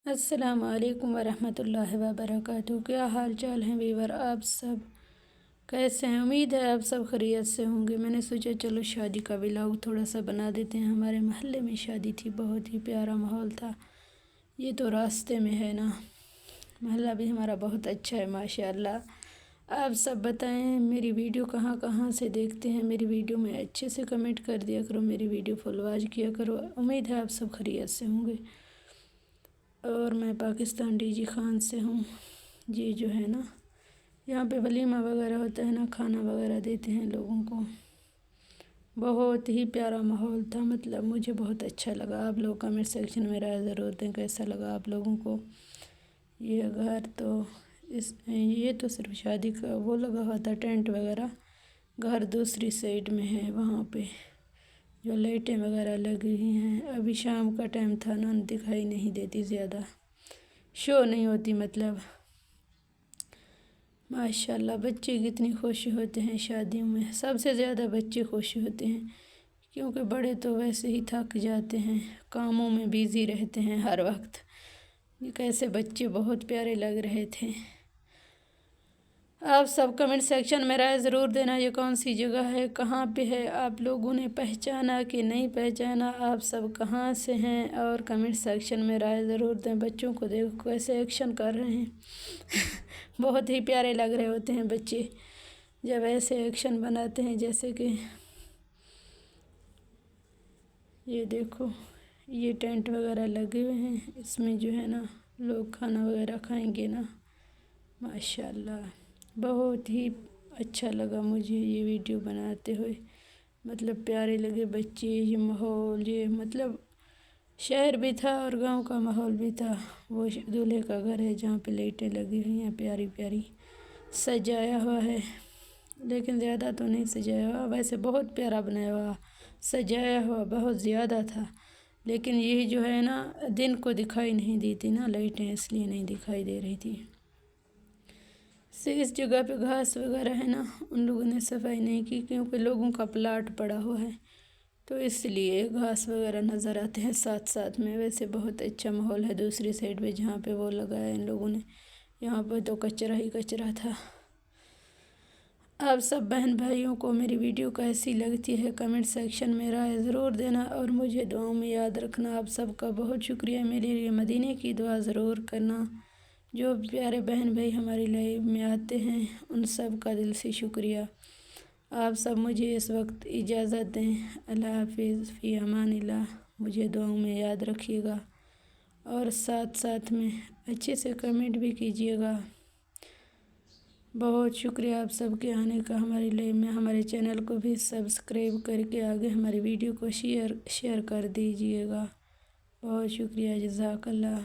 السلام علیکم ورحمۃ اللہ وبرکاتہ۔ کیا حال چال ہیں ویور؟ آپ سب کیسے ہیں؟ امید ہے آپ سب خیریت سے ہوں گے۔ میں نے سوچا چلو شادی کا ولاگ تھوڑا سا بنا دیتے ہیں۔ ہمارے محلے میں شادی تھی، بہت ہی پیارا ماحول تھا۔ یہ تو راستے میں ہے نا، محلہ بھی ہمارا بہت اچھا ہے ماشاءاللہ۔ آپ سب بتائیں میری ویڈیو کہاں کہاں سے دیکھتے ہیں؟ میری ویڈیو میں اچھے سے کمنٹ کر دیا کرو، میری ویڈیو فل واچ کیا کرو۔ امید ہے آپ سب خیریت سے ہوں گے۔ اور میں پاکستان ڈی جی خان سے ہوں۔ یہ جو ہے نا، یہاں پہ ولیمہ وغیرہ ہوتا ہے نا، کھانا وغیرہ دیتے ہیں لوگوں کو۔ بہت ہی پیارا ماحول تھا، مطلب مجھے بہت اچھا لگا۔ آپ لوگ کمنٹ سیکشن میں رائے ضرور دیں کیسا لگا آپ لوگوں کو۔ یہ گھر تو یہ تو صرف شادی کا وہ لگا ہوا تھا، ٹینٹ وغیرہ۔ گھر دوسری سائڈ میں ہے، وہاں پہ جو لائٹیں وغیرہ لگی ہوئی ہیں۔ ابھی شام کا ٹائم تھا نا، دکھائی نہیں دیتی، زیادہ شو نہیں ہوتی مطلب۔ ماشاءاللہ بچے کتنی خوشی ہوتے ہیں شادیوں میں، سب سے زیادہ بچے خوشی ہوتے ہیں، کیونکہ بڑے تو ویسے ہی تھک جاتے ہیں، کاموں میں بیزی رہتے ہیں ہر وقت۔ یہ کیسے بچے بہت پیارے لگ رہے تھے۔ آپ سب کمنٹ سیکشن میں رائے ضرور دینا، یہ کون سی جگہ ہے، کہاں پہ ہے، آپ لوگوں نے پہچانا کہ نہیں پہچانا، آپ سب کہاں سے ہیں، اور کمنٹ سیکشن میں رائے ضرور دیں۔ بچوں کو دیکھو کیسے ایکشن کر رہے ہیں بہت ہی پیارے لگ رہے ہوتے ہیں بچے جب ایسے ایکشن بناتے ہیں، جیسے کہ یہ دیکھو، یہ ٹینٹ وغیرہ لگے ہوئے ہیں، اس میں جو ہے نا لوگ کھانا وغیرہ کھائیں گے نا۔ ماشاءاللہ بہت ہی اچھا لگا مجھے یہ ویڈیو بناتے ہوئے، مطلب پیارے لگے بچے، یہ ماحول، یہ مطلب شہر بھی تھا اور گاؤں کا ماحول بھی تھا۔ وہ دولہے کا گھر ہے جہاں پہ لائٹیں لگی ہوئی ہیں پیاری پیاری، سجایا ہوا ہے، لیکن زیادہ تو نہیں سجایا ہوا، ویسے بہت پیارا بنایا ہوا، سجایا ہوا بہت زیادہ تھا، لیکن یہ جو ہے نا دن کو دکھائی نہیں دیتی نا لائٹیں، اس لیے نہیں دکھائی دے رہی تھی۔ اس جگہ پہ گھاس وغیرہ ہے نا، ان لوگوں نے صفائی نہیں کی، کیونکہ لوگوں کا پلاٹ پڑا ہوا ہے، تو اس لیے گھاس وغیرہ نظر آتے ہیں ساتھ ساتھ میں۔ ویسے بہت اچھا ماحول ہے دوسری سائڈ پہ جہاں پہ وہ لگایا ان لوگوں نے، یہاں پہ تو کچرا ہی کچرا تھا۔ آپ سب بہن بھائیوں کو میری ویڈیو کیسی لگتی ہے کمنٹ سیکشن میں رائے ضرور دینا، اور مجھے دعاؤں میں یاد رکھنا۔ آپ سب کا بہت شکریہ، میرے لیے مدینے کی دعا ضرور کرنا۔ جو پیارے بہن بھائی ہماری لائیو میں آتے ہیں ان سب کا دل سے شکریہ۔ آپ سب مجھے اس وقت اجازت دیں، اللہ حافظ، فی امان اللہ۔ مجھے دعاؤں میں یاد رکھیے گا، اور ساتھ ساتھ میں اچھے سے کمنٹ بھی کیجیے گا۔ بہت شکریہ آپ سب کے آنے کا ہماری لائیو میں۔ ہمارے چینل کو بھی سبسکرائب کر کے آگے ہماری ویڈیو کو شیئر کر دیجیے گا۔ بہت شکریہ، جزاک اللہ۔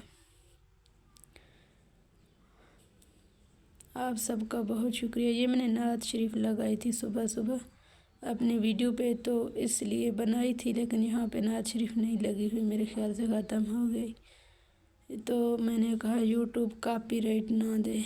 آپ سب کا بہت شکریہ۔ یہ میں نے نعت شریف لگائی تھی صبح صبح اپنی ویڈیو پہ، تو اس لیے بنائی تھی، لیکن یہاں پہ نعت شریف نہیں لگی ہوئی، میرے خیال سے ختم ہو گئی، تو میں نے کہا یوٹیوب کاپی رائٹ نہ دے۔